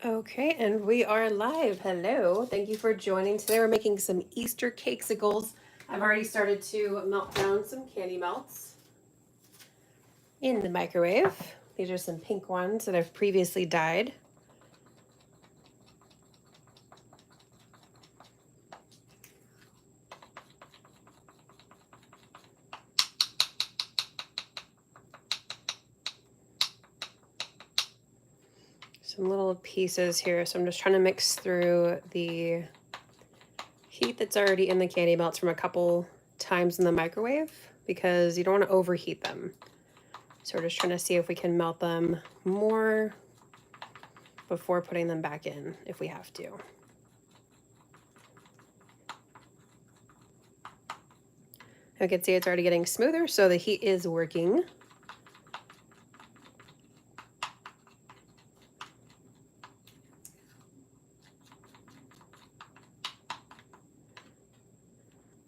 Okay, and we are live. Hello. Thank you for joining. Today we're making some Easter Cakesicles. I've already started to melt down some candy melts in the microwave. These are some pink ones that I've previously dyed. Some little pieces here, so I'm just trying to mix through the heat that's already in the candy melts from a couple times in the microwave because you don't want to overheat them. So we're just trying to see if we can melt them more before putting them back in if we have to. I can see it's already getting smoother, so the heat is working.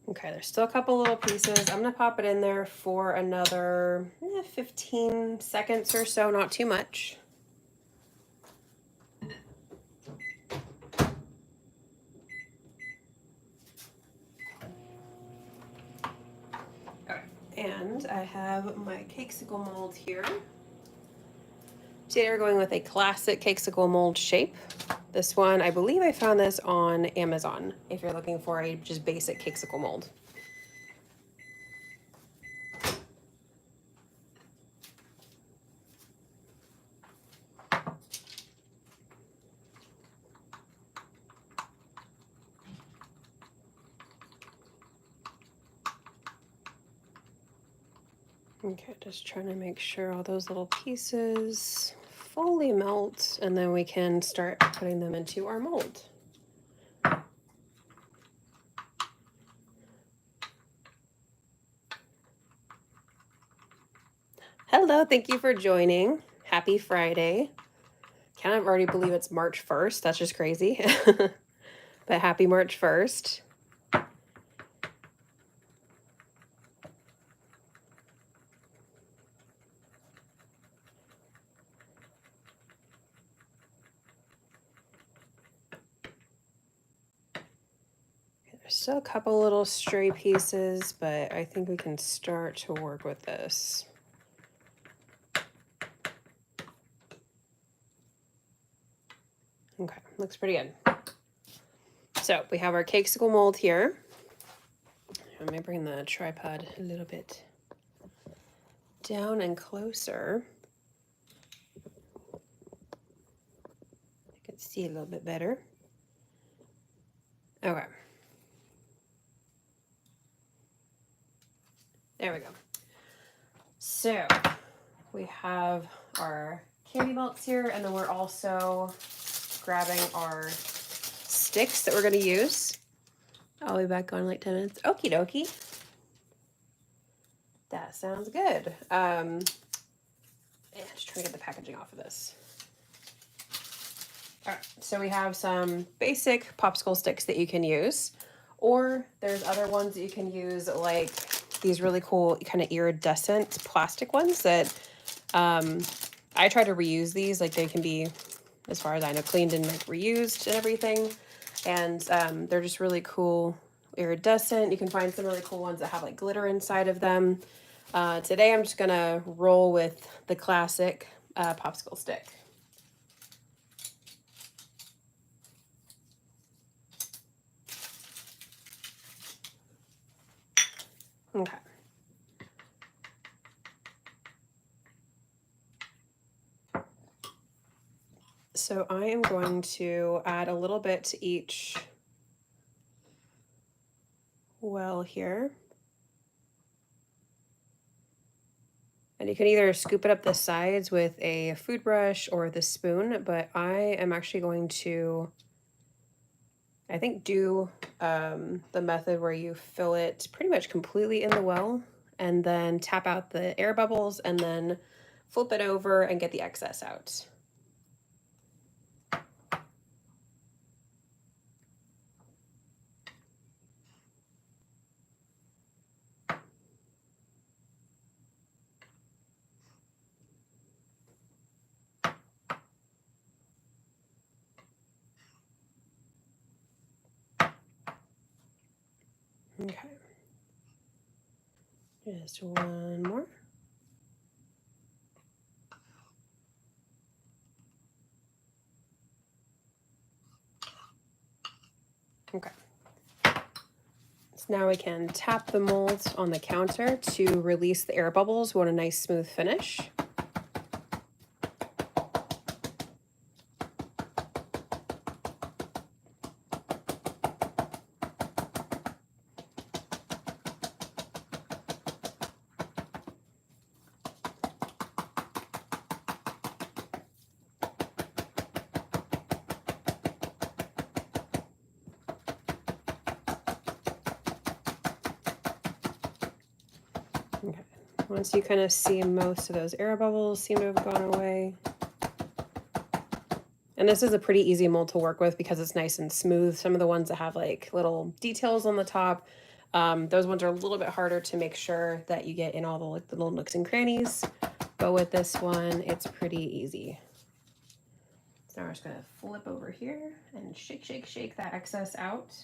Okay, there's still a couple little pieces. I'm gonna pop it in there for another 15 seconds or so, not too much. Okay, and I have my Cakesicle mold here. Today we're going with a classic Cakesicle mold shape. This one, I believe I found this on Amazon if you're looking for a just basic Cakesicle mold. Okay, just trying to make sure all those little pieces fully melt, and then we can start putting them into our mold. Hello, thank you for joining. Happy Friday. Kind of already believe it's March 1st. That's just crazy. But happy March 1st. There's still a couple little stray pieces, but I think we can start to work with this. Okay, looks pretty good. So we have our Cakesicle mold here. Let me bring the tripod a little bit down and closer. I can see a little bit better. Okay. There we go. So we have our candy melts here, and then we're also grabbing our sticks that we're going to use. I'll be back on like 10 minutes. Okie dokie. That sounds good. Just trying to get the packaging off of this. All right, so we have some basic popsicle sticks that you can use, or there's other ones that you can use, like these really cool kind of iridescent plastic ones that I try to reuse these. Like they can be, as far as I know, cleaned and like reused and everything. And they're just really cool, iridescent. You can find some really cool ones that have like glitter inside of them. Today I'm just gonna roll with the classic popsicle stick. Okay. So I am going to add a little bit to each well here. And you can either scoop it up the sides with a food brush or the spoon, but I am actually going to, I think, do the method where you fill it pretty much completely in the well and then tap out the air bubbles and then flip it over and get the excess out. Okay. Just one more. Okay. So now we can tap the mold on the counter to release the air bubbles. We want a nice smooth finish. Okay. Once you kind of see most of those air bubbles seem to have gone away. And this is a pretty easy mold to work with because it's nice and smooth. Some of the ones that have like little details on the top, those ones are a little bit harder to make sure that you get in all the, like, the little nooks and crannies. But with this one, it's pretty easy. So now we're just gonna flip over here and shake, shake, shake that excess out.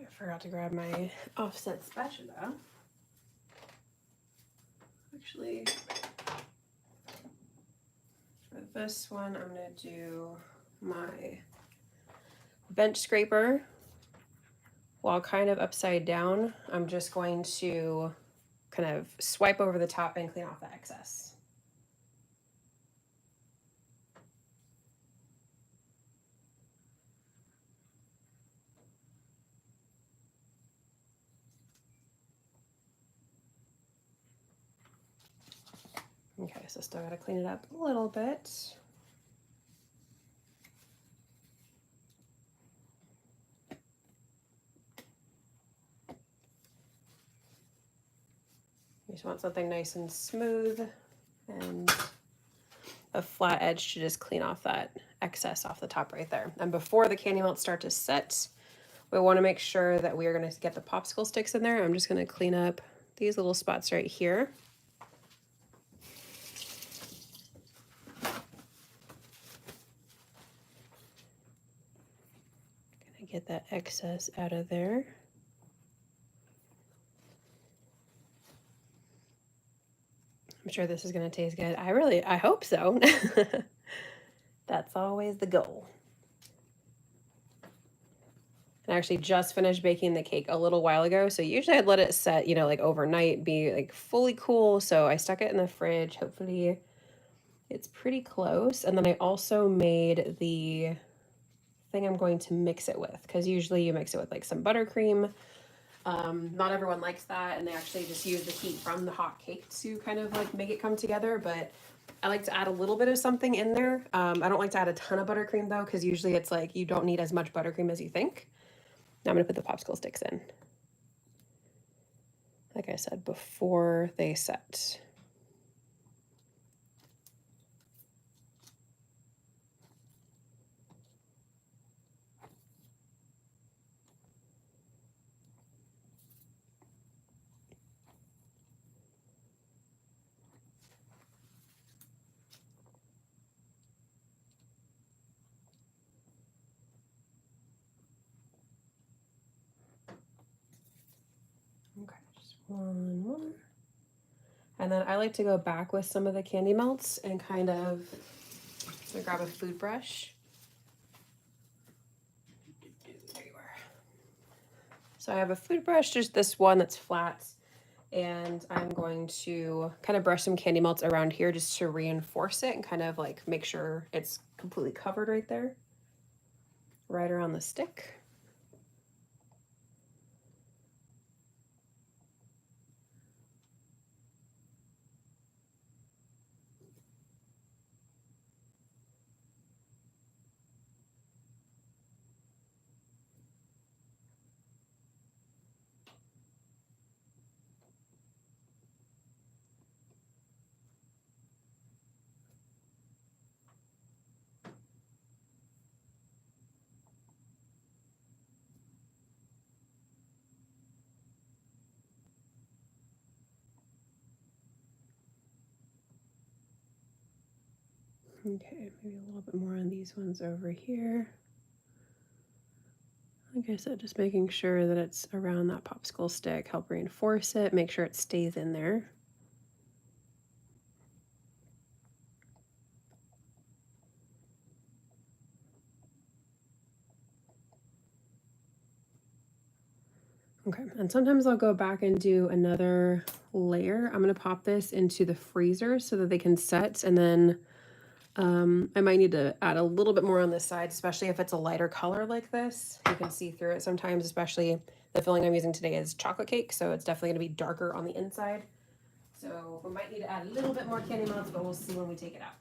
I forgot to grab my offset spatula. Actually, for this one, I'm gonna do my bench scraper while kind of upside down. I'm just going to kind of swipe over the top and clean off the excess. Okay, so still gotta clean it up a little bit. You just want something nice and smooth and a flat edge to just clean off that excess off the top right there. And before the candy melts start to set, we want to make sure that we are going to get the popsicle sticks in there. I'm just going to clean up these little spots right here. Gonna get that excess out of there. I'm sure this is going to taste good. I hope so. That's always the goal. I actually just finished baking the cake a little while ago. So usually I'd let it set, you know, like overnight, be like fully cool. So I stuck it in the fridge. Hopefully it's pretty close. And then I also made the thing I'm going to mix it with, because usually you mix it with like some buttercream. Not everyone likes that, and they actually just use the heat from the hot cake to kind of like make it come together. But I like to add a little bit of something in there. I don't like to add a ton of buttercream though, because usually it's like you don't need as much buttercream as you think. Now I'm gonna put the popsicle sticks in. Like I said, before they set. Okay, just one more. And then I like to go back with some of the candy melts and kind of grab a food brush. There you are. So I have a food brush, just this one that's flat, and I'm going to kind of brush some candy melts around here just to reinforce it and kind of like make sure it's completely covered right there, right around the stick. Okay, maybe a little bit more on these ones over here. Like I said, just making sure that it's around that popsicle stick, help reinforce it, make sure it stays in there. Okay, and sometimes I'll go back and do another layer. I'm gonna pop this into the freezer so that they can set, and then I might need to add a little bit more on this side, especially if it's a lighter color like this. You can see through it sometimes, especially the filling I'm using today is chocolate cake, so it's definitely gonna be darker on the inside. So we might need to add a little bit more candy melts, but we'll see when we take it out.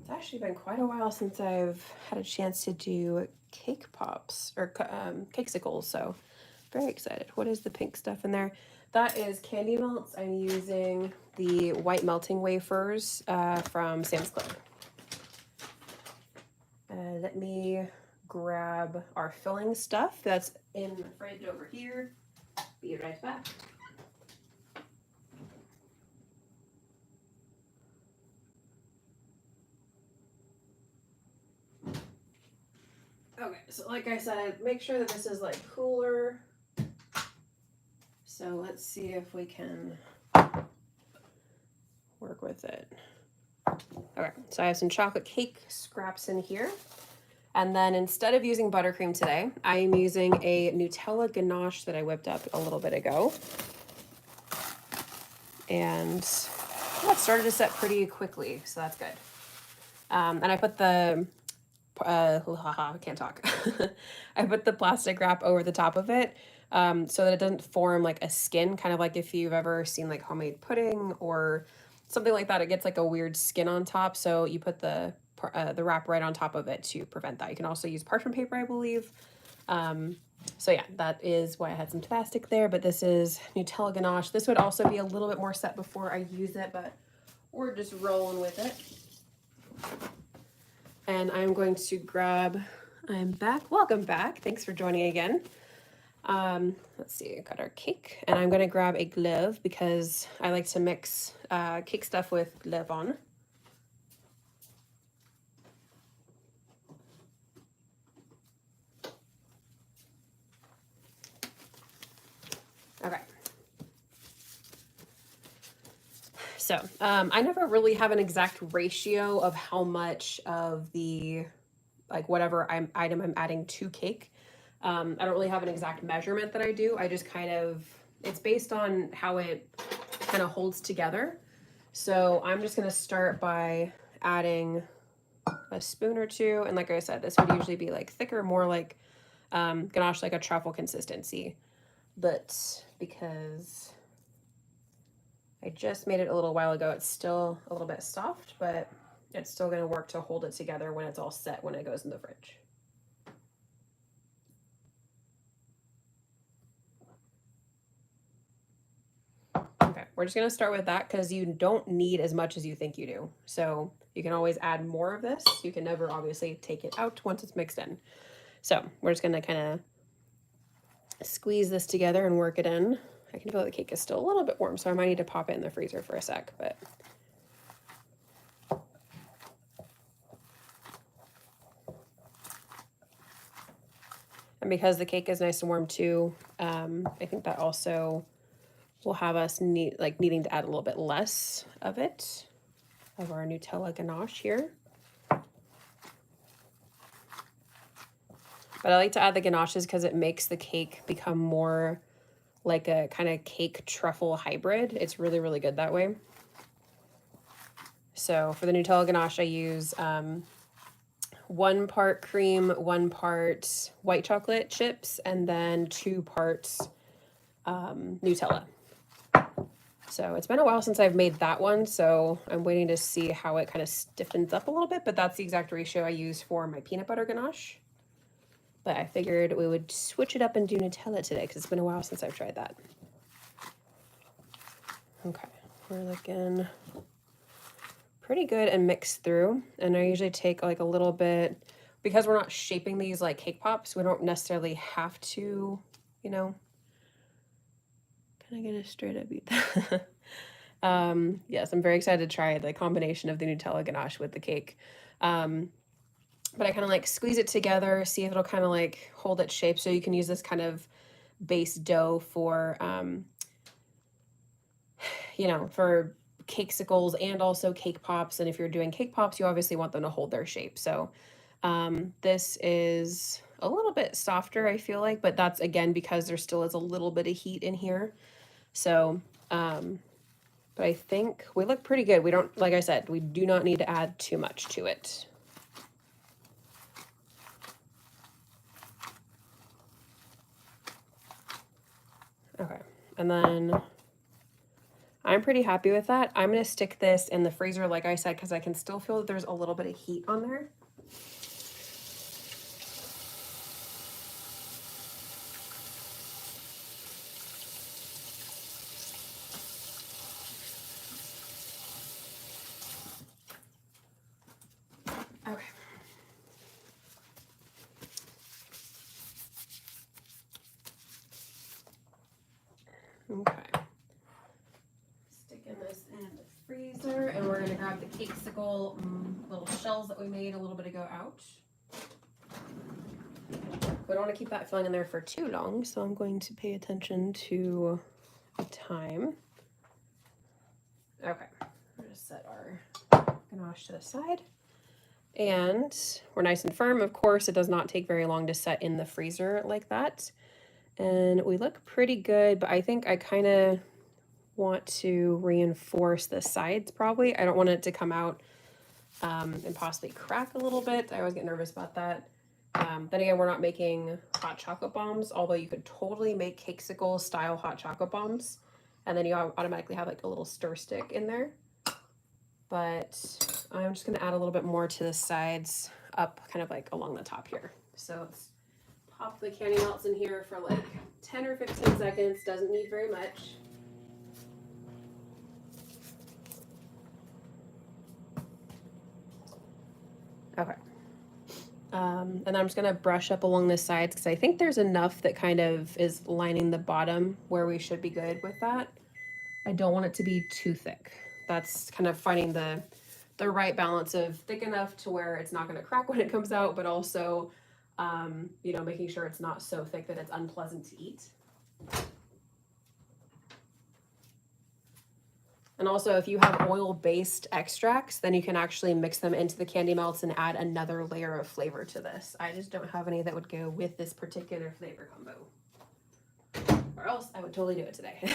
It's actually been quite a while since I've had a chance to do cake pops or Cakesicles, so very excited. What is the pink stuff in there? That is candy melts. I'm using the white melting wafers from Sam's Club. Let me grab our filling stuff that's in the fridge over here. Be right back. Okay, so like I said, make sure that this is like cooler. So let's see if we can work with it. Okay, so I have some chocolate cake scraps in here. And then instead of using buttercream today, I am using a Nutella ganache that I whipped up a little bit ago. And that started to set pretty quickly, so that's good. And I put the, I can't talk. I put the plastic wrap over the top of it so that it doesn't form like a skin, kind of like if you've ever seen like homemade pudding or something like that. It gets like a weird skin on top, so you put the wrap right on top of it to prevent that. You can also use parchment paper, I believe. So yeah, that is why I had some plastic there, but this is Nutella ganache. This would also be a little bit more set before I use it, but we're just rolling with it. And I'm going to grab, I'm back. Welcome back. Thanks for joining again. Let's see, got our cake, and I'm gonna grab a glove because I like to mix cake stuff with glove on. Okay. So I never really have an exact ratio of how much of the, like whatever item I'm adding to cake. I don't really have an exact measurement that I do. I just kind of, it's based on how it kind of holds together. So I'm just gonna start by adding a spoon or two. And like I said, this would usually be like thicker, more like ganache, like a truffle consistency. But because I just made it a little while ago, it's still a little bit soft, but it's still gonna work to hold it together when it's all set when it goes in the fridge. Okay, we're just gonna start with that because you don't need as much as you think you do. So you can always add more of this. You can never obviously take it out once it's mixed in. So we're just gonna kind of squeeze this together and work it in. I can feel the cake is still a little bit warm, so I might need to pop it in the freezer for a sec, but. And because the cake is nice and warm too, I think that also will have us needing to add a little bit less of it, of our Nutella ganache here. But I like to add the ganaches because it makes the cake become more like a kind of cake truffle hybrid. It's really, really good that way. So for the Nutella ganache, I use 1 part cream, 1 part white chocolate chips, and then 2 parts Nutella. So it's been a while since I've made that one, so I'm waiting to see how it kind of stiffens up a little bit, but that's the exact ratio I use for my peanut butter ganache. But I figured we would switch it up and do Nutella today because it's been a while since I've tried that. Okay, we're looking pretty good and mixed through. And I usually take like a little bit, because we're not shaping these like cake pops, we don't necessarily have to you know. Can I get a straight up eat that? Yes, I'm very excited to try the combination of the Nutella ganache with the cake. But I kind of like squeeze it together, see if it'll kind of like hold its shape. So you can use this kind of base dough for, you know, for Cakesicles and also cake pops. And if you're doing cake pops, you obviously want them to hold their shape. So this is a little bit softer, I feel like, but that's again because there still is a little bit of heat in here. So, but I think we look pretty good. We don't, like I said, we do not need to add too much to it. Okay, and then I'm pretty happy with that. I'm gonna stick this in the freezer, like I said, because I can still feel that there's a little bit of heat on there. Okay. Okay. Sticking this in the freezer, and we're gonna grab the Cakesicle little shells that we made a little bit ago out. We don't want to keep that filling in there for too long, so I'm going to pay attention to the time. Okay, we're gonna set our ganache to the side. And we're nice and firm. Of course, it does not take very long to set in the freezer like that. And we look pretty good, but I think I kind of want to reinforce the sides probably. I don't want it to come out and possibly crack a little bit. I always get nervous about that. Then again, we're not making hot chocolate bombs, although you could totally make Cakesicle style hot chocolate bombs. And then you automatically have like a little stir stick in there. But I'm just gonna add a little bit more to the sides up kind of like along the top here. So let's pop the candy melts in here for like 10 or 15 seconds, doesn't need very much. Okay. And then I'm just gonna brush up along the sides because I think there's enough that kind of is lining the bottom where we should be good with that. I don't want it to be too thick. That's kind of finding the right balance of thick enough to where it's not going to crack when it comes out, but also, you know, making sure it's not so thick that it's unpleasant to eat. And also, if you have oil-based extracts, then you can actually mix them into the candy melts and add another layer of flavor to this. I just don't have any that would go with this particular flavor combo. Or else I would totally do it today.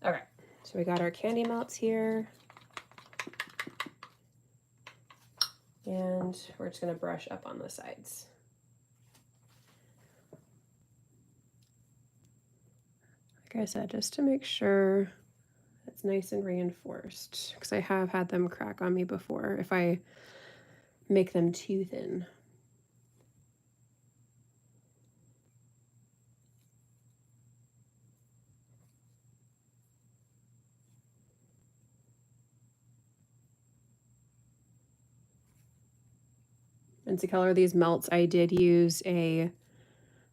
Okay, so we got our candy melts here. And we're just gonna brush up on the sides. Like I said, just to make sure it's nice and reinforced, because I have had them crack on me before if I make them too thin. And to color these melts, I did use a,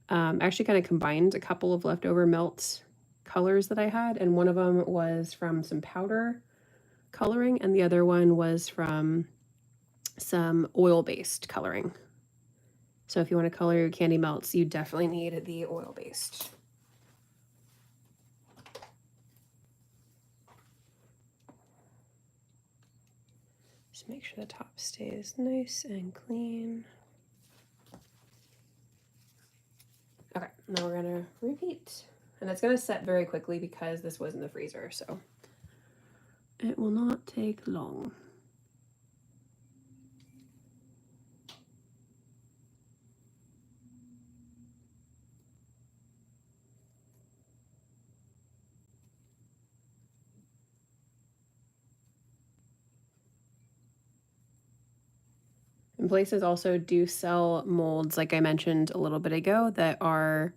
actually kind of combined a couple of leftover melt colors that I had, and one of them was from some powder coloring, and the other one was from some oil-based coloring. So if you want to color your candy melts, you definitely need the oil-based. Just make sure the top stays nice and clean. Okay, now we're gonna repeat. And it's gonna set very quickly because this was in the freezer, so it will not take long. And places also do sell molds, like I mentioned a little bit ago, that are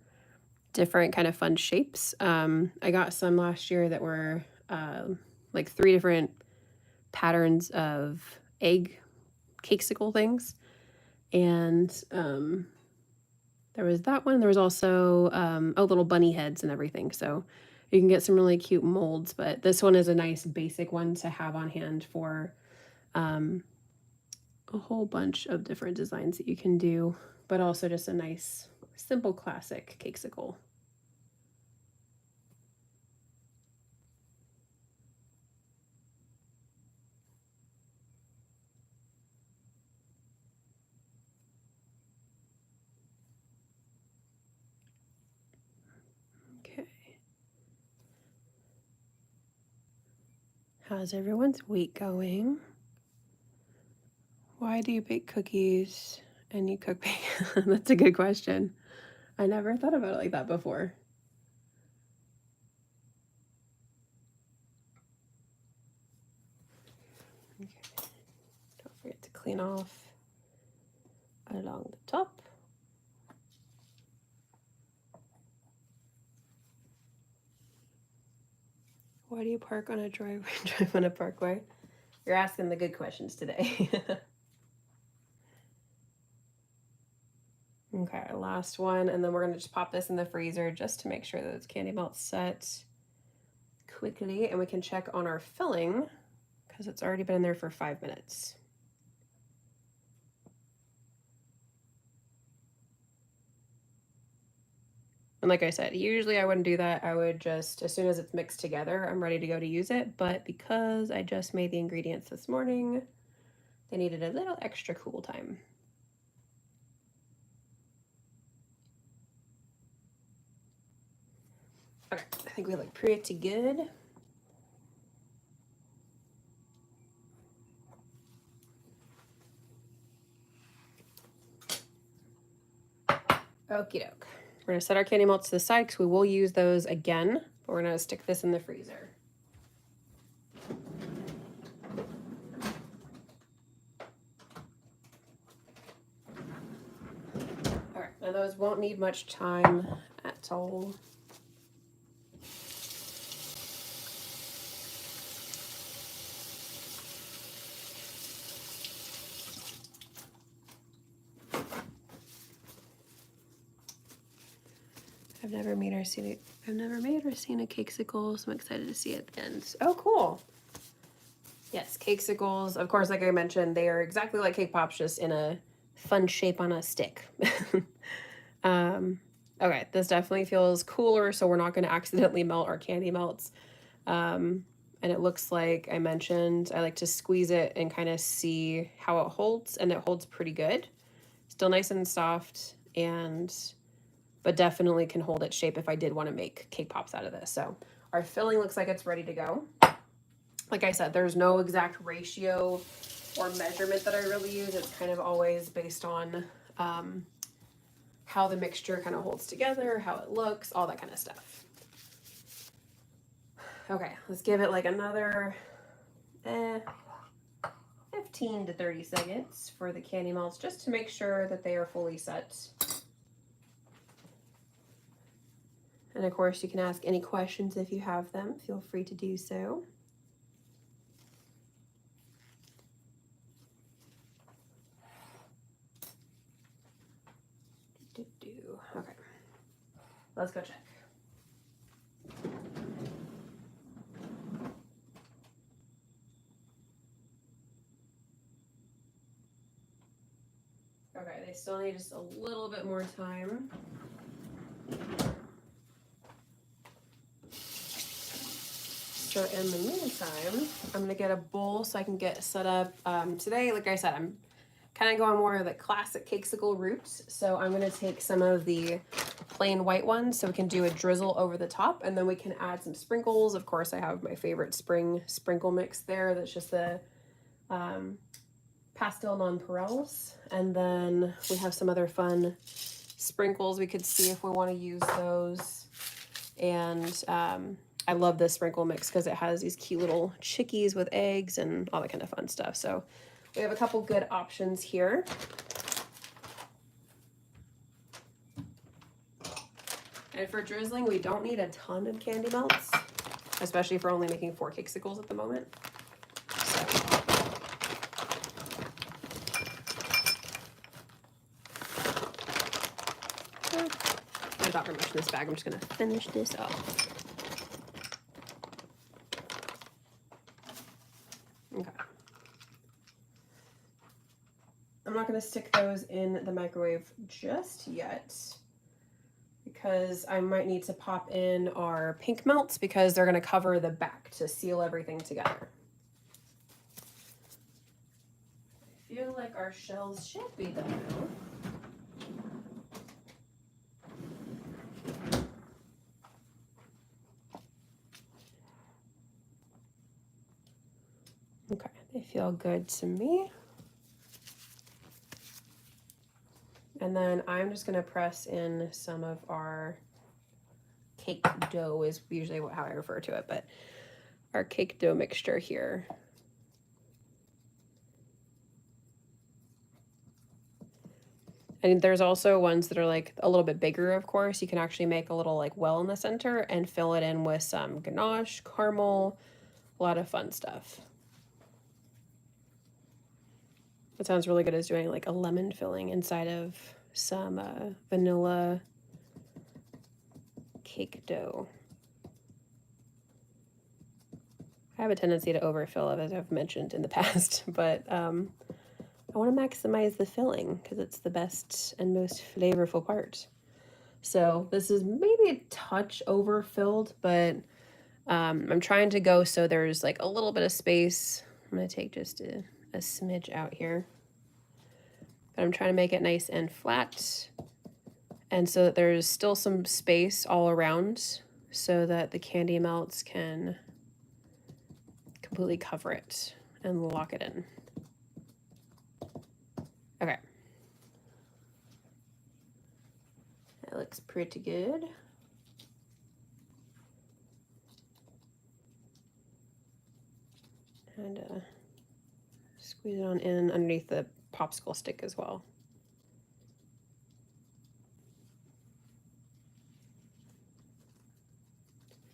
different kind of fun shapes. I got some last year that were like 3 different patterns of egg Cakesicle things. And There was that one. There was also little bunny heads and everything. So you can get some really cute molds, but this one is a nice basic one to have on hand for a whole bunch of different designs that you can do, but also just a nice, simple, classic cakesicle. Okay. How's everyone's week going? Why do you bake cookies and you cook bacon? That's a good question. I never thought about it like that before. Okay. Don't forget to clean off along the top. Why do you park on a driveway, drive on a parkway? You're asking the good questions today. Okay, our last one, and then we're gonna just pop this in the freezer just to make sure that it's candy melt set quickly, and we can check on our filling because it's already been in there for 5 minutes. And like I said, usually I wouldn't do that. I would just, as soon as it's mixed together, I'm ready to go to use it. But because I just made the ingredients this morning, they needed a little extra cool time. Okay, I think we look pretty good. Okie doke. We're gonna set our candy melts to the side because we will use those again, but we're gonna stick this in the freezer. All right, now those won't need much time at all. I've never made or seen a Cakesicle, so I'm excited to see it again. Oh, cool. Yes, Cakesicles. Of course, like I mentioned, they are exactly like Cake Pops, just in a fun shape on a stick. Okay, this definitely feels cooler, so we're not going to accidentally melt our candy melts. And it looks like I mentioned, I like to squeeze it and kind of see how it holds, and it holds pretty good. Still nice and soft, but definitely can hold its shape if I did want to make cake pops out of this. So our filling looks like it's ready to go. Like I said, there's no exact ratio or measurement that I really use. It's kind of always based on how the mixture kind of holds together, how it looks, all that kind of stuff. Okay, let's give it like another 15 to 30 seconds for the candy melts, just to make sure that they are fully set. And of course, you can ask any questions if you have them. Feel free to do so. Okay, let's go check. Okay, they still need just a little bit more time. So in the meantime, I'm gonna get a bowl so I can get set up. Today, like I said, I'm kind of going more of the classic Cakesicle route. So I'm gonna take some of the plain white ones so we can do a drizzle over the top, and then we can add some sprinkles. Of course, I have my favorite spring sprinkle mix there. That's just the pastel nonpareils. And then we have some other fun sprinkles. We could see if we want to use those. And I love this sprinkle mix because it has these cute little chickies with eggs and all that kind of fun stuff. So we have a couple good options here. And for drizzling, we don't need a ton of candy melts, especially if we're only making 4 Cakesicles at the moment. So There's not very much in this bag. I'm just gonna finish this up. Okay. I'm not gonna stick those in the microwave just yet because I might need to pop in our pink melts because they're gonna cover the back to seal everything together. I feel like our shells should be done now. Okay, they feel good to me. And then I'm just gonna press in some of our cake dough is usually how I refer to it, but our cake dough mixture here. And there's also ones that are like a little bit bigger, of course. You can actually make a little like well in the center and fill it in with some ganache, caramel, a lot of fun stuff. It sounds really good as doing like a lemon filling inside of some vanilla cake dough. I have a tendency to overfill it, as I've mentioned in the past, but I want to maximize the filling because it's the best and most flavorful part. So this is maybe a touch overfilled, but I'm trying to go so there's like a little bit of space. I'm going to take just a smidge out here. But I'm trying to make it nice and flat. And so that there's still some space all around so that the candy melts can completely cover it and lock it in. Okay. That looks pretty good. And squeeze it on in underneath the popsicle stick as well.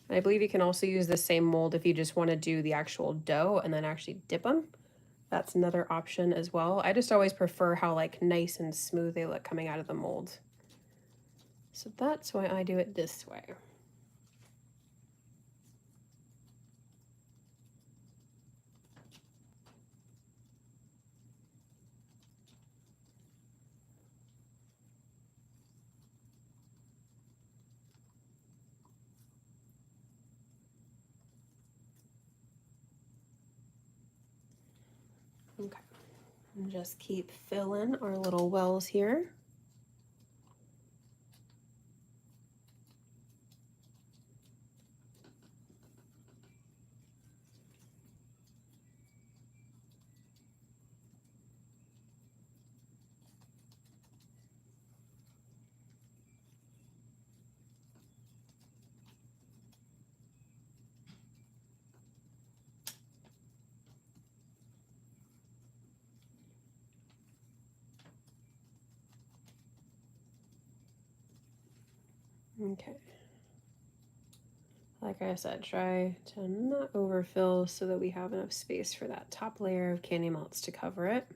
And I believe you can also use the same mold if you just want to do the actual dough and then actually dip them. That's another option as well. I just always prefer how like nice and smooth they look coming out of the mold. So that's why I do it this way. Okay, and just keep filling our little wells here. Okay. Like I said, try to not overfill so that we have enough space for that top layer of candy melts to cover it.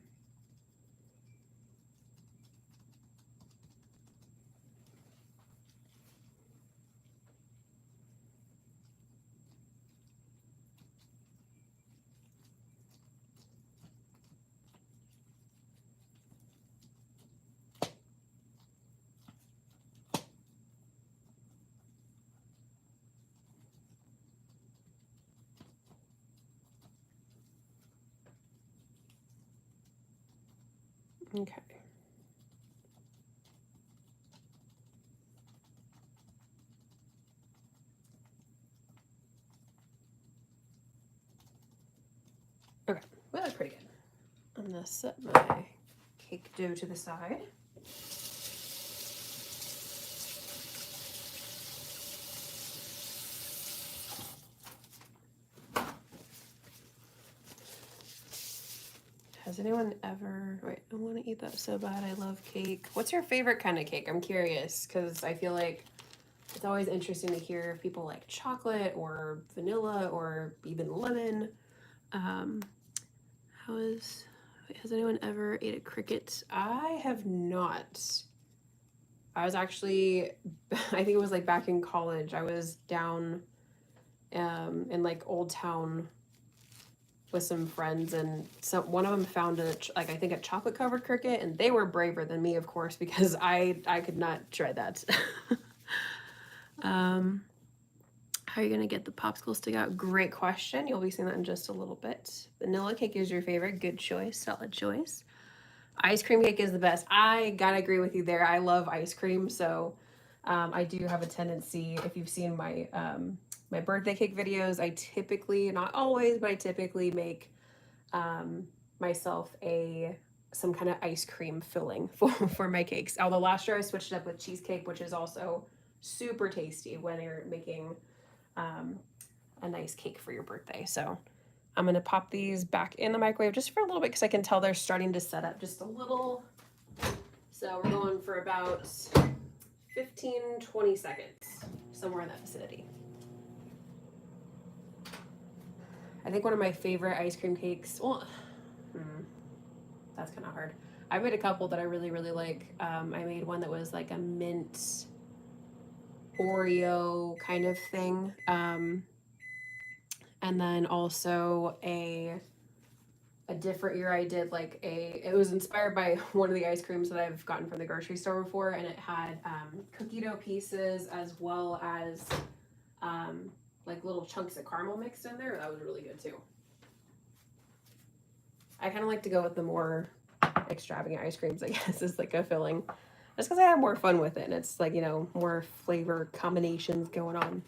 Okay. Okay, well, that's pretty good. I'm gonna set my cake dough to the side. Has anyone ever, wait, I want to eat that so bad. I love cake. What's your favorite kind of cake? I'm curious because I feel like it's always interesting to hear if people like chocolate or vanilla or even lemon. Has anyone ever ate a cricket? I have not. I was actually, I think it was like back in college. I was down in like Old Town with some friends, and one of them found I think a chocolate covered cricket, and they were braver than me, of course, because I could not try that. How are you gonna get the popsicle stick out? Great question. You'll be seeing that in just a little bit. Vanilla cake is your favorite. Good choice. Solid choice. Ice cream cake is the best. I gotta agree with you there. I love ice cream, so I do have a tendency. If you've seen my my birthday cake videos, I typically, not always, but I typically make myself some kind of ice cream filling for my cakes. Although last year I switched it up with cheesecake, which is also super tasty when you're making a nice cake for your birthday. So I'm going to pop these back in the microwave just for a little bit because I can tell they're starting to set up just a little. So we're going for about 15-20 seconds, somewhere in that vicinity. I think one of my favorite ice cream cakes, well, that's kind of hard. I made a couple that I really, really like. I made one that was like a mint Oreo kind of thing. And then also a different year I did like it was inspired by one of the ice creams that I've gotten from the grocery store before, and it had cookie dough pieces as well as like little chunks of caramel mixed in there. That was really good too. I kind of like to go with the more extravagant ice creams, I guess, is like a filling, just because I have more fun with it, and it's like, you know, more flavor combinations going on.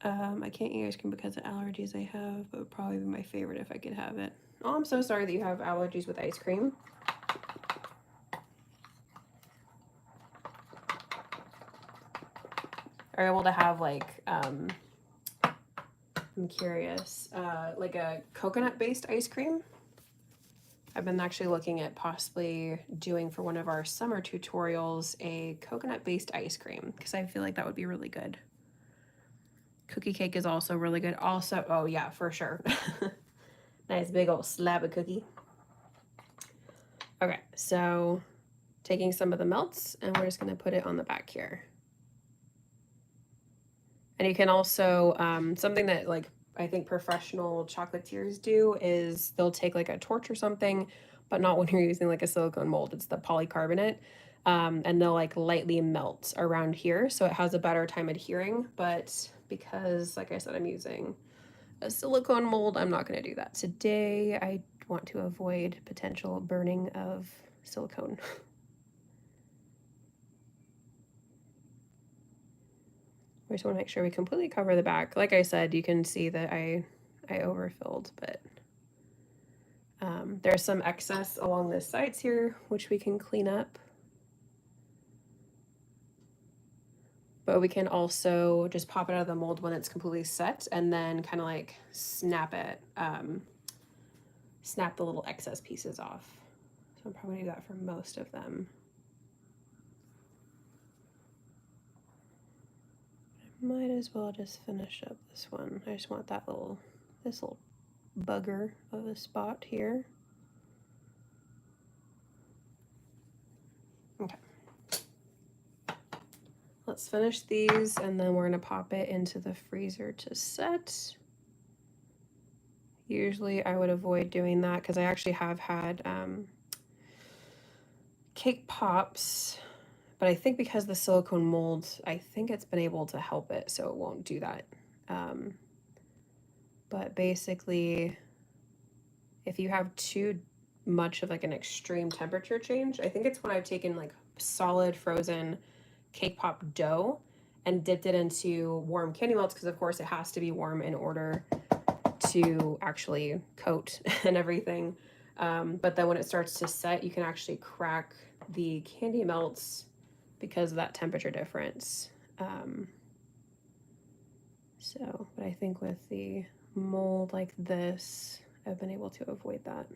I can't eat ice cream because of allergies I have, but it would probably be my favorite if I could have it. Oh, I'm so sorry that you have allergies with ice cream. Are you able to have like, I'm curious, like a coconut-based ice cream? I've been actually looking at possibly doing for one of our summer tutorials a coconut-based ice cream because I feel like that would be really good. Cookie cake is also really good. Also, oh yeah, for sure. Nice big old slab of cookie. Okay, so taking some of the melts and we're just gonna put it on the back here. And you can also, something that like I think professional chocolatiers do is they'll take like a torch or something, but not when you're using like a silicone mold, it's the polycarbonate. And they'll like lightly melt around here so it has a better time adhering. But because, like I said, I'm using a silicone mold, I'm not going to do that today. I want to avoid potential burning of silicone. We just want to make sure we completely cover the back. Like I said, you can see that I overfilled, but there's some excess along the sides here, which we can clean up. But we can also just pop it out of the mold when it's completely set and then kind of like snap it, snap the little excess pieces off. So I'm probably gonna do that for most of them. Might as well just finish up this one. I just want that this little bugger of a spot here. Okay. Let's finish these and then we're gonna pop it into the freezer to set. Usually I would avoid doing that because I actually have had cake pops, but I think because the silicone mold, I think it's been able to help it, so it won't do that. But basically, if you have too much of like an extreme temperature change, I think it's when I've taken like solid frozen cake pop dough and dipped it into warm candy melts, because of course it has to be warm in order to actually coat and everything. But then when it starts to set, you can actually crack the candy melts because of that temperature difference. But I think with the mold like this, I've been able to avoid that.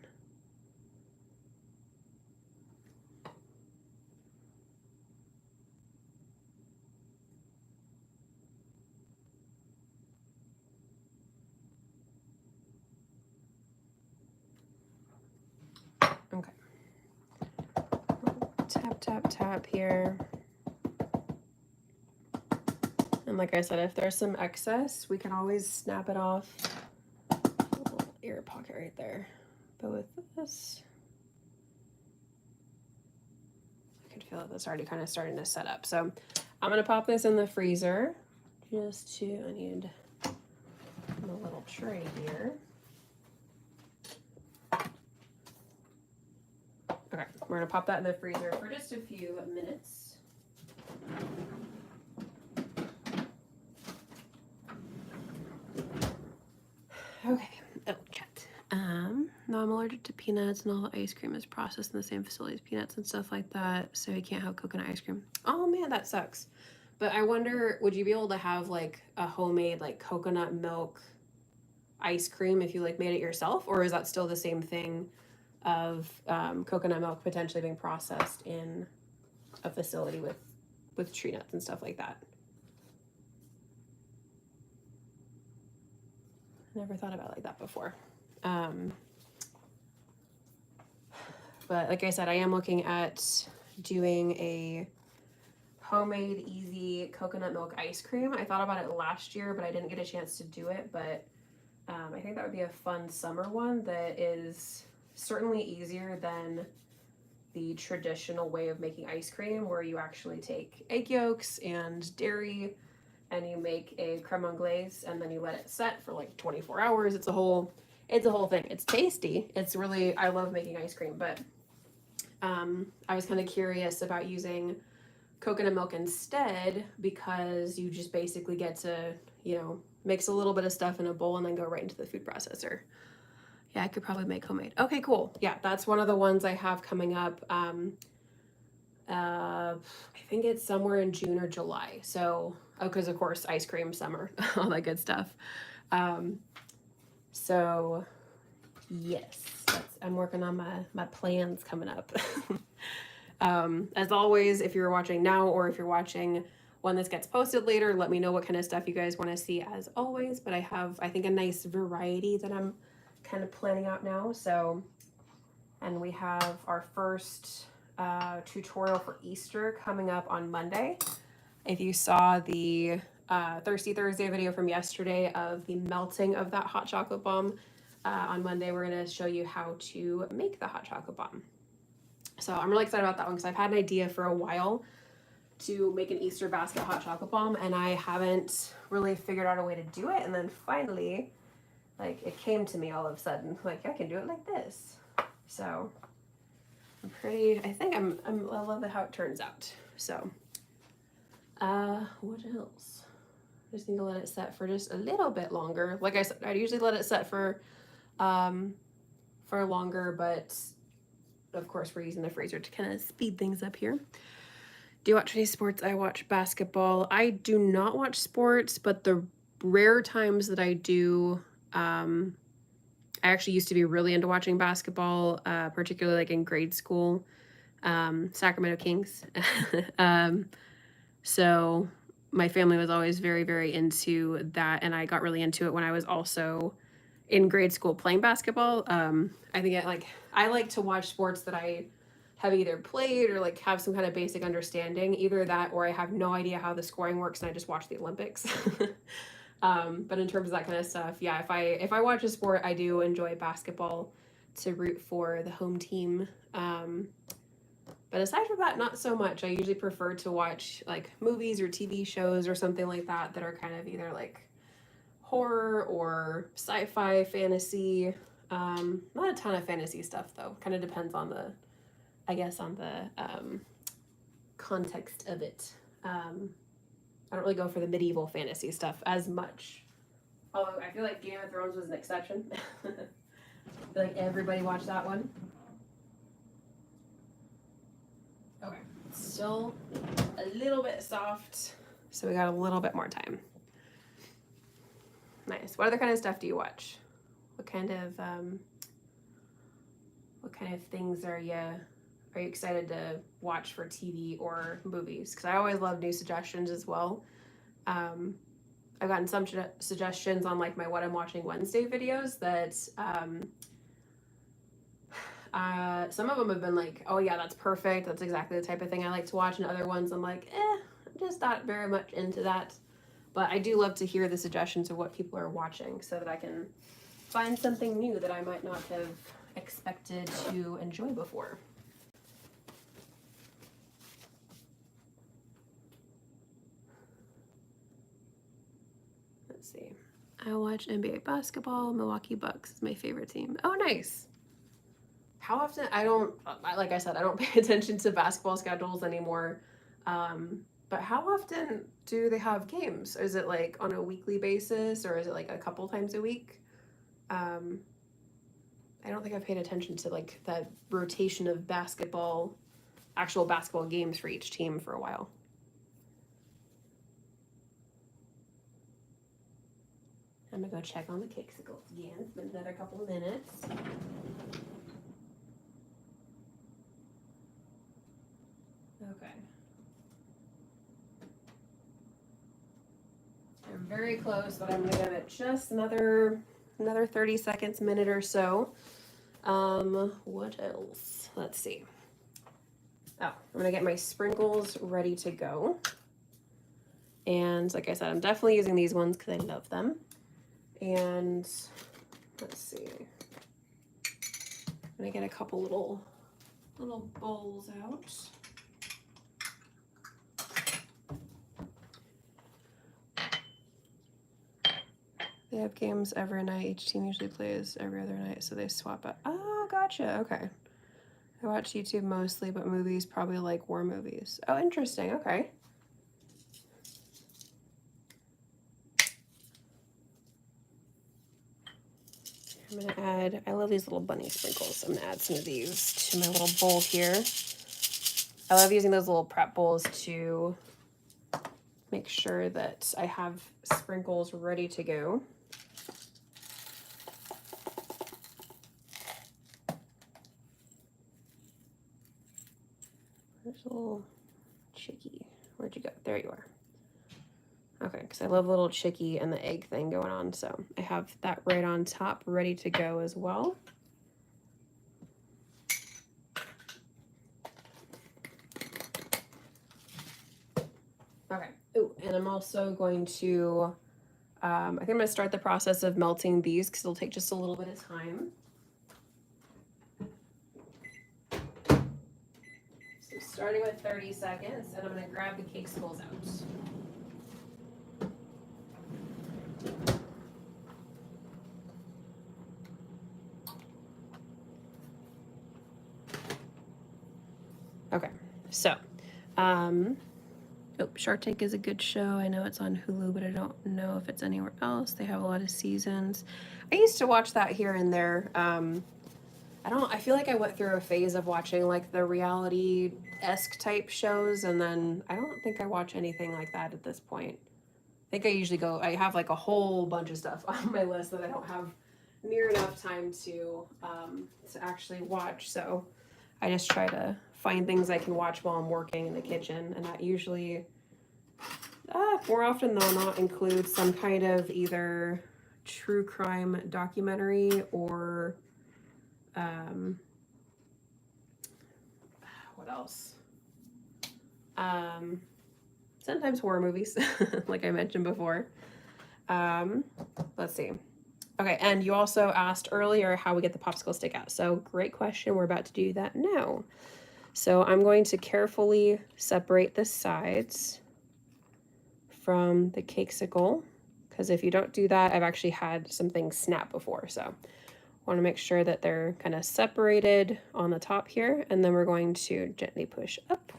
Okay. Tap, tap, tap here. And like I said, if there's some excess, we can always snap it off. Little ear pocket right there. But with this, I can feel that it's already kind of starting to set up. So I'm gonna pop this in the freezer just to, I need a little tray here. Okay, we're gonna pop that in the freezer for just a few minutes. Okay, oh, chat. No, I'm allergic to peanuts and all the ice cream is processed in the same facility as peanuts and stuff like that, so you can't have coconut ice cream. Oh man, that sucks. But I wonder, would you be able to have like a homemade like coconut milk ice cream if you like made it yourself, or is that still the same thing of coconut milk potentially being processed in a facility with tree nuts and stuff like that? Never thought about it like that before. But like I said, I am looking at doing a homemade easy coconut milk ice cream. I thought about it last year, but I didn't get a chance to do it. But I think that would be a fun summer one that is certainly easier than the traditional way of making ice cream, where you actually take egg yolks and dairy and you make a creme anglaise and then you let it set for like 24 hours. It's a whole thing. It's tasty. It's really, I love making ice cream, but I was kind of curious about using coconut milk instead, because you just basically get to, mix a little bit of stuff in a bowl and then go right into the food processor. Yeah, I could probably make homemade. Okay, cool. Yeah, that's one of the ones I have coming up. I think it's somewhere in June or July. So, because of course, ice cream, summer, all that good stuff. So yes, I'm working on my plans coming up. As always, if you're watching now or if you're watching when this gets posted later, let me know what kind of stuff you guys want to see as always. But I have, I think, a nice variety that I'm kind of planning out now. So, and we have our first tutorial for Easter coming up on Monday. If you saw the Thirsty Thursday video from yesterday of the melting of that hot chocolate bomb, on Monday we're going to show you how to make the hot chocolate bomb. So I'm really excited about that one because I've had an idea for a while to make an Easter basket hot chocolate bomb, and I haven't really figured out a way to do it. And then finally, like, it came to me all of a sudden, like, I can do it like this. So I love it how it turns out. So, what else? I just need to let it set for just a little bit longer. Like I said, I usually let it set for longer, but of course we're using the freezer to kind of speed things up here. Do you watch any sports? I watch basketball. I do not watch sports, but the rare times that I do, I actually used to be really into watching basketball, particularly like in grade school, Sacramento Kings. So my family was always very, very into that, and I got really into it when I was also in grade school playing basketball. I think I like to watch sports that I have either played or like have some kind of basic understanding, either that or I have no idea how the scoring works and I just watch the Olympics. But in terms of that kind of stuff, yeah, if I watch a sport, I do enjoy basketball to root for the home team. But aside from that, not so much. I usually prefer to watch like movies or TV shows or something like that that are kind of either like horror or sci-fi, fantasy. Not a ton of fantasy stuff though. Kind of depends on the context of it. I don't really go for the medieval fantasy stuff as much. Although I feel like Game of Thrones was an exception. I feel like everybody watched that one. Okay, still a little bit soft, so we got a little bit more time. Nice. What other kind of stuff do you watch? What kind of things are you excited to watch for TV or movies? Because I always love new suggestions as well. I've gotten some suggestions on like my What I'm Watching Wednesday videos that some of them have been like, oh yeah, that's perfect. That's exactly the type of thing I like to watch. And other ones I'm like, I'm just not very much into that. But I do love to hear the suggestions of what people are watching so that I can find something new that I might not have expected to enjoy before. Let's see. I watch NBA basketball. Milwaukee Bucks is my favorite team. Oh, nice. How often? Like I said, I don't pay attention to basketball schedules anymore. But how often do they have games? Is it like on a weekly basis, or is it like a couple times a week? I don't think I've paid attention to like that rotation of actual basketball games for each team for a while. I'm gonna go check on the Cakesicles again. It's been another couple of minutes. Okay. I'm very close, but I'm gonna give it just another 30 seconds, minute or so. What else? Let's see. Oh, I'm gonna get my sprinkles ready to go. And like I said, I'm definitely using these ones because I love them. And let's see. I'm gonna get a couple little bowls out. They have games every night. Each team usually plays every other night, so they swap it. Oh, gotcha. Okay. I watch YouTube mostly, but movies probably like war movies. Oh, interesting. Okay. I'm gonna add, I love these little bunny sprinkles. I'm gonna add some of these to my little bowl here. I love using those little prep bowls to make sure that I have sprinkles ready to go. There's a little chickie. Where'd you go? There you are. Okay, because I love a little chickie and the egg thing going on, so I have that right on top, ready to go as well. Okay. Oh, and I'm also going to, I think I'm going to start the process of melting these because it'll take just a little bit of time. So starting with 30 seconds, and I'm going to grab the Cakesicles out. Okay, so, Shark Tank is a good show. I know it's on Hulu, but I don't know if it's anywhere else. They have a lot of seasons. I used to watch that here and there. I feel like I went through a phase of watching like the reality-esque type shows, and then I don't think I watch anything like that at this point. I think I have like a whole bunch of stuff on my list that I don't have near enough time to actually watch. So I just try to find things I can watch while I'm working in the kitchen, and that usually, more often than not, includes some kind of either true crime documentary or what else? Sometimes horror movies, like I mentioned before. Let's see. Okay, and you also asked earlier how we get the popsicle stick out. So great question. We're about to do that now. So I'm going to carefully separate the sides from the Cakesicle, because if you don't do that, I've actually had some things snap before. So I want to make sure that they're kind of separated on the top here, and then we're going to gently push up.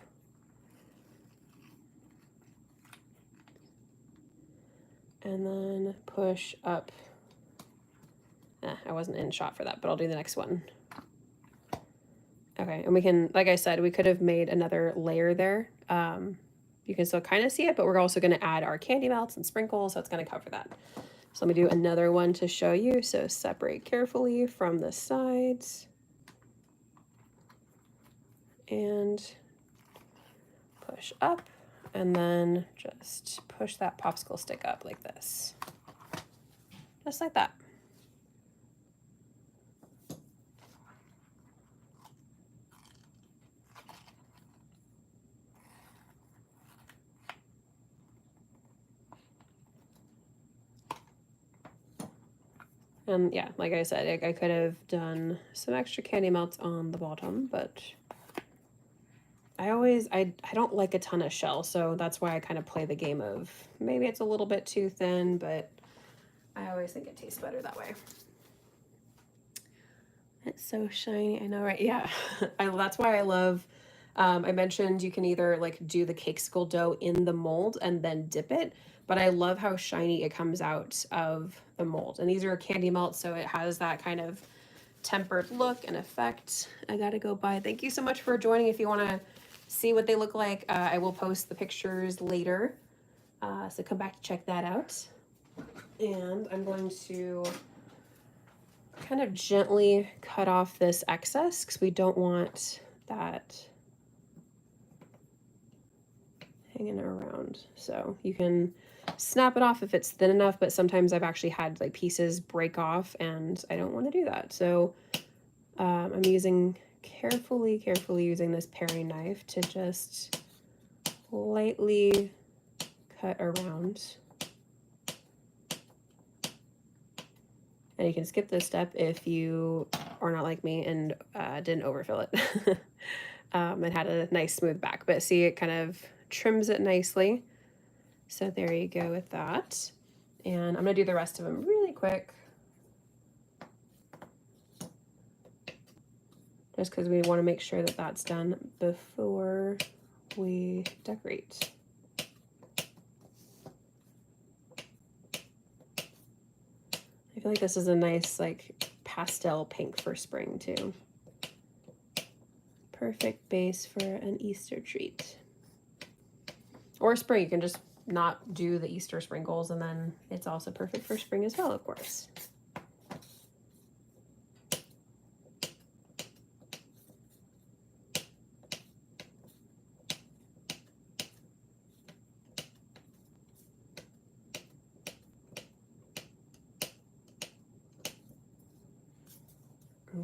And then push up. I wasn't in shot for that, but I'll do the next one. Okay, and we can, like I said, we could have made another layer there. You can still kind of see it, but we're also going to add our candy melts and sprinkles, so it's going to cover that. So let me do another one to show you. So separate carefully from the sides. And push up, and then just push that popsicle stick up like this. Just like that. And yeah, like I said, I could have done some extra candy melts on the bottom, but I don't like a ton of shell, so that's why I kind of play the game of maybe it's a little bit too thin, but I always think it tastes better that way. It's so shiny, I know, right? Yeah, that's why I love, I mentioned you can either like do the Cakesicle dough in the mold and then dip it, but I love how shiny it comes out of the mold. And these are candy melts, so it has that kind of tempered look and effect. I gotta go buy. Thank you so much for joining. If you want to see what they look like, I will post the pictures later. So come back to check that out. And I'm going to kind of gently cut off this excess because we don't want that hanging around. So you can snap it off if it's thin enough, but sometimes I've actually had like pieces break off and I don't want to do that. So I'm using carefully using this paring knife to just lightly cut around. And you can skip this step if you are not like me and didn't overfill it. It had a nice smooth back, but see, it kind of trims it nicely. So there you go with that. And I'm gonna do the rest of them really quick. Just because we want to make sure that that's done before we decorate. I feel like this is a nice like pastel pink for spring too. Perfect base for an Easter treat. Or spring, you can just not do the Easter sprinkles and then it's also perfect for spring as well, of course.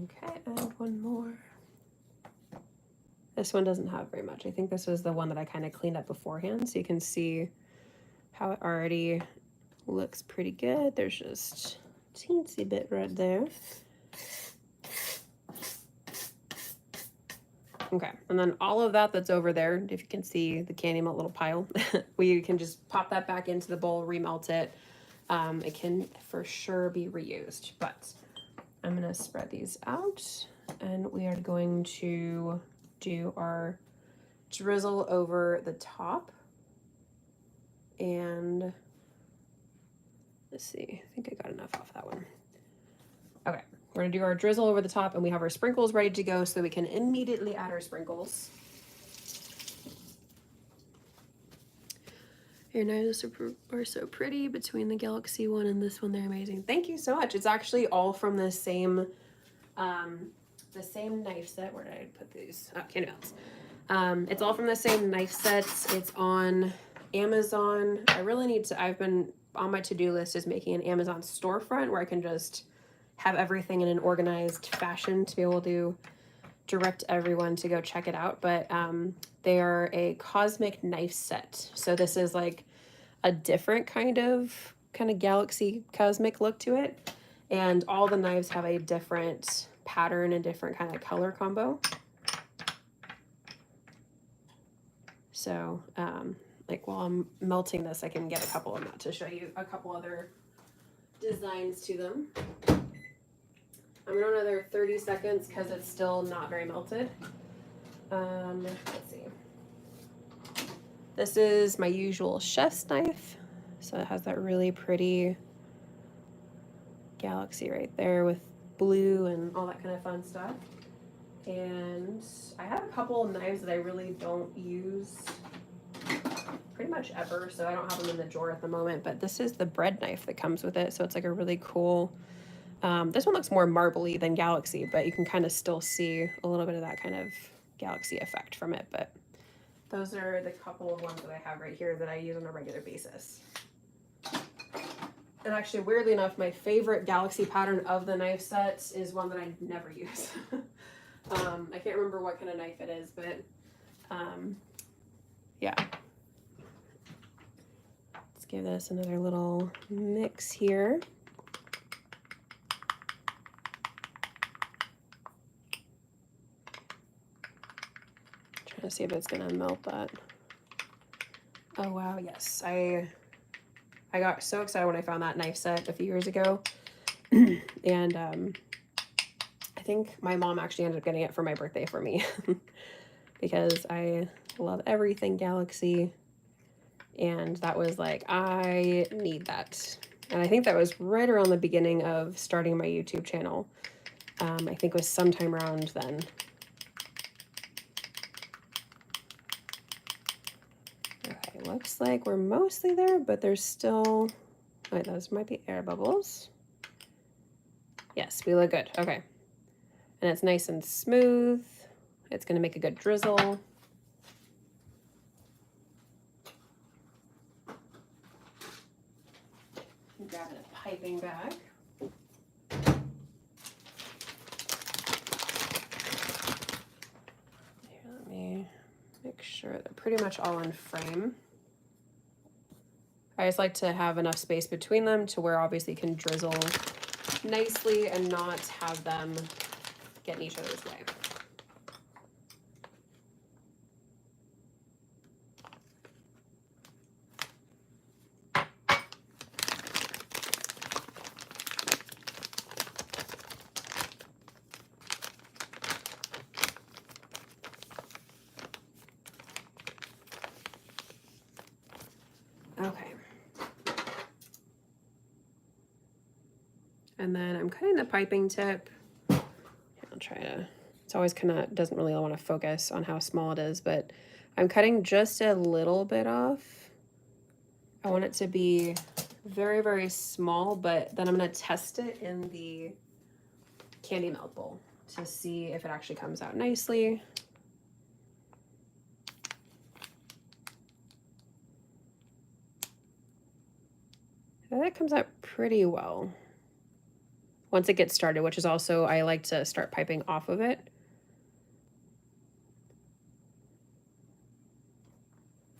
Okay, add one more. This one doesn't have very much. I think this was the one that I kind of cleaned up beforehand, so you can see how it already looks pretty good. There's just a teensy bit right there. Okay, and then all of that that's over there, if you can see the candy melt little pile, we can just pop that back into the bowl, remelt it. It can for sure be reused, but I'm gonna spread these out and we are going to do our drizzle over the top. And let's see, I think I got enough off that one. Okay, we're gonna do our drizzle over the top and we have our sprinkles ready to go so that we can immediately add our sprinkles. Your knives are so pretty between the Galaxy one and this one. They're amazing. Thank you so much. It's actually all from the same knife set. Where did I put these? Oh, candy melts. It's all from the same knife sets. It's on Amazon. I really need to, I've been on my to-do list is making an Amazon storefront where I can just have everything in an organized fashion to be able to direct everyone to go check it out. But they are a cosmic knife set. So this is like a different kind of galaxy cosmic look to it. And all the knives have a different pattern and different kind of color combo. So like while I'm melting this, I can get a couple of them out to show you a couple other designs to them. I'm going to another 30 seconds because it's still not very melted. Let's see. This is my usual chef's knife. So it has that really pretty galaxy right there with blue and all that kind of fun stuff. And I have a couple of knives that I really don't use pretty much ever, so I don't have them in the drawer at the moment, but this is the bread knife that comes with it. So it's like a really cool, this one looks more marbly than galaxy, but you can kind of still see a little bit of that kind of galaxy effect from it. But those are the couple of ones that I have right here that I use on a regular basis. And actually, weirdly enough, my favorite galaxy pattern of the knife sets is one that I never use. I can't remember what kind of knife it is, but yeah. Let's give this another little mix here. Let's see if it's gonna melt that. Oh wow, yes. I got so excited when I found that knife set a few years ago. And I think my mom actually ended up getting it for my birthday for me because I love everything Galaxy. And that was like, I need that. And I think that was right around the beginning of starting my YouTube channel. I think it was sometime around then. Okay, looks like we're mostly there, but there's still, wait, those might be air bubbles. Yes, we look good. Okay. And it's nice and smooth. It's going to make a good drizzle. Grab a piping bag. Here, let me make sure they're pretty much all in frame. I just like to have enough space between them to where obviously you can drizzle nicely and not have them get in each other's way. Okay. And then I'm cutting the piping tip. I'll try to, it's always kind of doesn't really want to focus on how small it is, but I'm cutting just a little bit off. I want it to be very, very small, but then I'm going to test it in the candy melt bowl to see if it actually comes out nicely. That comes out pretty well once it gets started, which is also, I like to start piping off of it.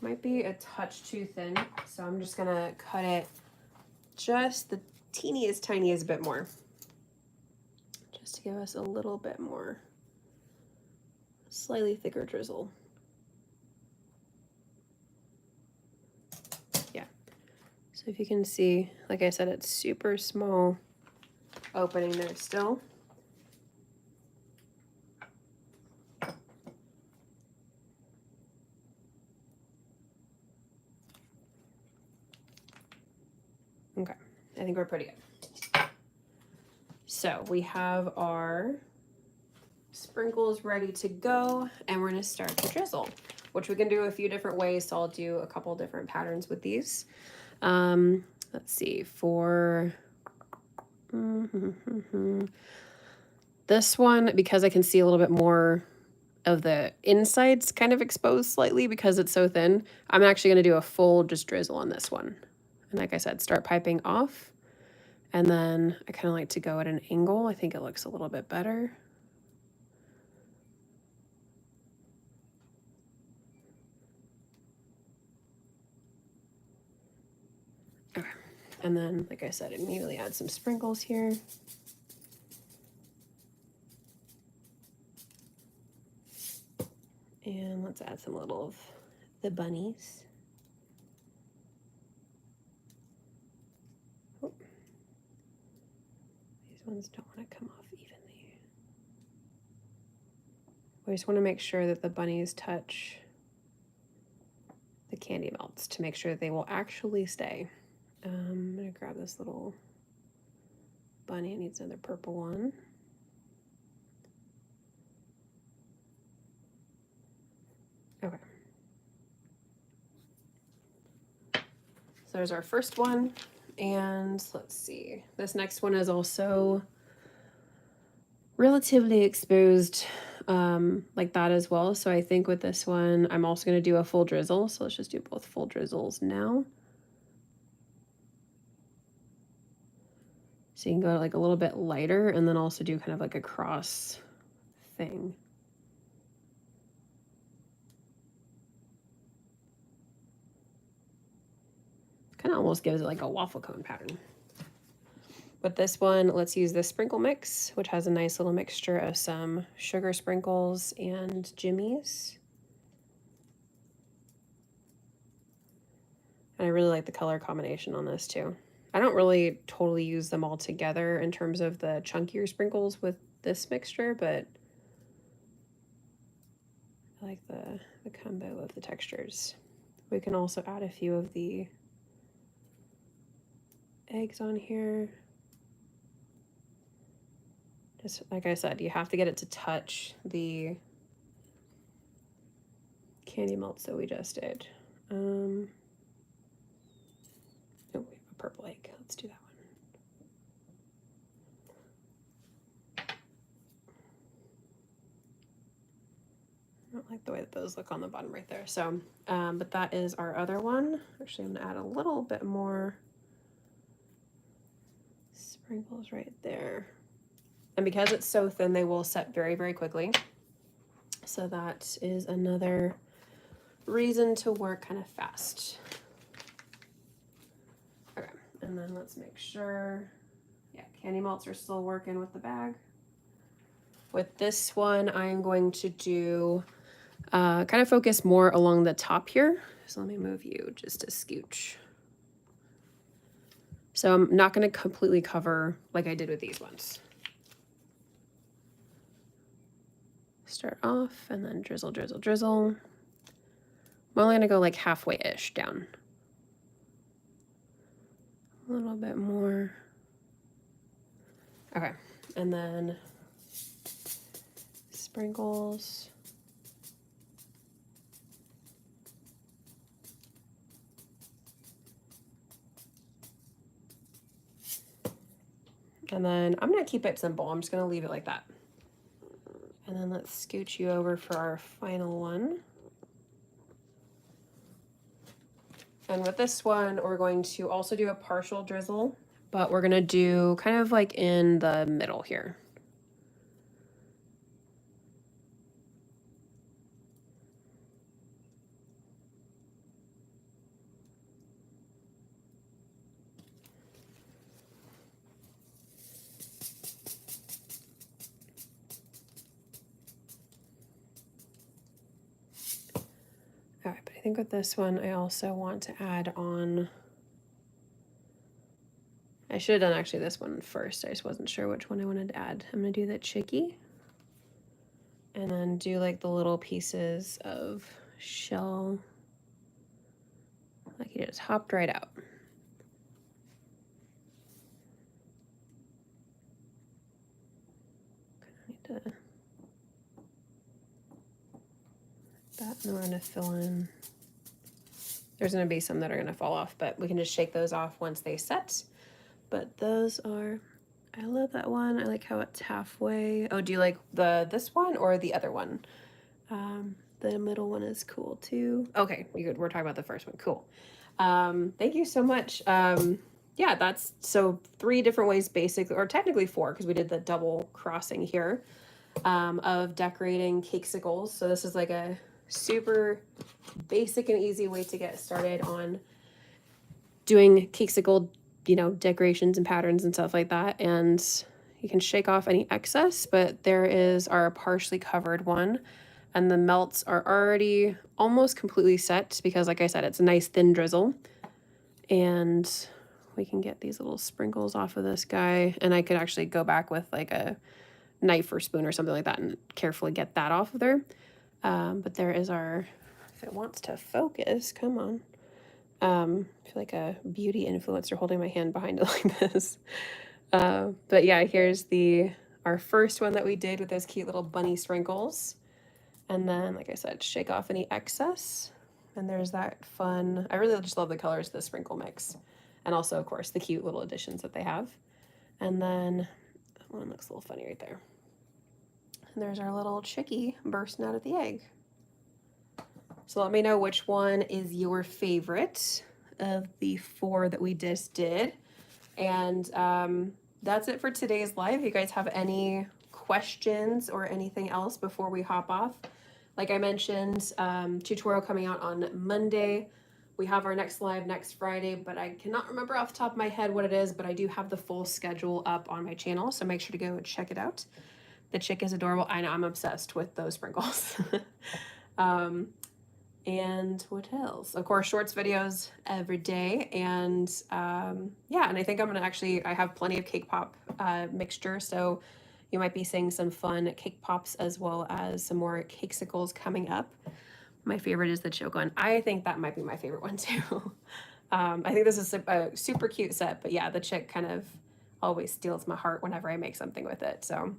Might be a touch too thin, so I'm just gonna cut it just the teeniest, tiniest bit more, just to give us a little bit more, slightly thicker drizzle. Yeah, so if you can see, like I said, it's super small opening there still. Okay, I think we're pretty good. So we have our sprinkles ready to go, and we're gonna start to drizzle, which we can do a few different ways. So I'll do a couple different patterns with these. Let's see, for this one, because I can see a little bit more of the insides kind of exposed slightly because it's so thin, I'm actually going to do a full just drizzle on this one. And like I said, start piping off. And then I kind of like to go at an angle. I think it looks a little bit better. Okay. And then, like I said, immediately add some sprinkles here. And let's add some little of the bunnies. Oh. These ones don't want to come off evenly. We just want to make sure that the bunnies touch the candy melts to make sure that they will actually stay. I'm going to grab this little bunny. It needs another purple one. Okay. So there's our first one. And let's see. This next one is also relatively exposed like that as well. So I think with this one, I'm also going to do a full drizzle. So let's just do both full drizzles now. So you can go like a little bit lighter and then also do kind of like a cross thing. Kind of almost gives it like a waffle cone pattern. With this one, let's use this sprinkle mix, which has a nice little mixture of some sugar sprinkles and jimmies. And I really like the color combination on this too. I don't really totally use them all together in terms of the chunkier sprinkles with this mixture, but I like the combo of the textures. We can also add a few of the eggs on here. Just like I said, you have to get it to touch the candy melts that we just did. Oh, we have a purple egg. Let's do that one. I don't like the way that those look on the bottom right there. So, but that is our other one. Actually, I'm gonna add a little bit more sprinkles right there. And because it's so thin, they will set very, very quickly. So that is another reason to work kind of fast. Okay, and then let's make sure, yeah, candy melts are still working with the bag. With this one, I'm going to do, kind of focus more along the top here. So let me move you just a scooch. So I'm not going to completely cover like I did with these ones. Start off and then drizzle, drizzle, drizzle. I'm only going to go like halfway-ish down. A little bit more. Okay, and then sprinkles. And then I'm gonna keep it simple. I'm just gonna leave it like that. And then let's scooch you over for our final one. And with this one, we're going to also do a partial drizzle, but we're gonna do kind of like in the middle here. All right, but I think with this one, I also want to add on, I should have done actually this one first. I just wasn't sure which one I wanted to add. I'm gonna do the chicky and then do like the little pieces of shell. Like it just hopped right out. Need to that, and then we're gonna fill in. There's gonna be some that are gonna fall off, but we can just shake those off once they set. But those are, I love that one. I like how it's halfway. Oh, do you like this one or the other one? The middle one is cool too. Okay, we're talking about the first one. Cool. Thank you so much. Yeah, that's so 3 different ways, basically, or technically 4, because we did the double crossing here, of decorating Cakesicles. So this is like a super basic and easy way to get started on doing Cakesicle, you know, decorations and patterns and stuff like that. And you can shake off any excess, but there is our partially covered one. And the melts are already almost completely set because, like I said, it's a nice thin drizzle. And we can get these little sprinkles off of this guy. And I could actually go back with like a knife or spoon or something like that and carefully get that off of there. But there is our, if it wants to focus, come on. I feel like a beauty influencer holding my hand behind it like this. But yeah, here's our first one that we did with those cute little bunny sprinkles. And then, like I said, shake off any excess. And there's that fun, I really just love the colors of the sprinkle mix. And also, of course, the cute little additions that they have. And then that one looks a little funny right there. And there's our little chickie bursting out of the egg. So let me know which one is your favorite of the 4 that we just did. And that's it for today's live. If you guys have any questions or anything else before we hop off, like I mentioned, tutorial coming out on Monday. We have our next live next Friday, but I cannot remember off the top of my head what it is, but I do have the full schedule up on my channel, so make sure to go check it out. The chick is adorable. I know, I'm obsessed with those sprinkles. And what else? Of course, shorts videos every day. And yeah, and I think I'm gonna I have plenty of cake pop mixture. So you might be seeing some fun cake pops as well as some more cakesicles coming up. My favorite is the choke one. I think that might be my favorite one too. I think this is a super cute set, but yeah, the chick kind of always steals my heart whenever I make something with it. So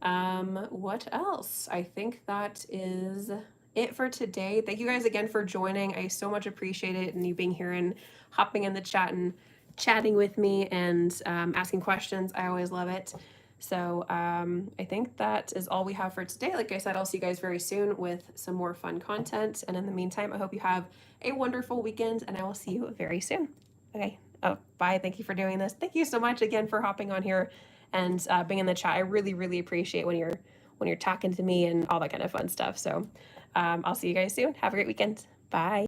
what else? I think that is it for today. Thank you guys again for joining. I so much appreciate it and you being here and hopping in the chat and chatting with me and asking questions. I always love it. So I think that is all we have for today. Like I said, I'll see you guys very soon with some more fun content. And in the meantime, I hope you have a wonderful weekend and I will see you very soon. Okay. Oh, bye. Thank you for doing this. Thank you so much again for hopping on here and being in the chat. I really, really appreciate when you're talking to me and all that kind of fun stuff. So I'll see you guys soon. Have a great weekend. Bye.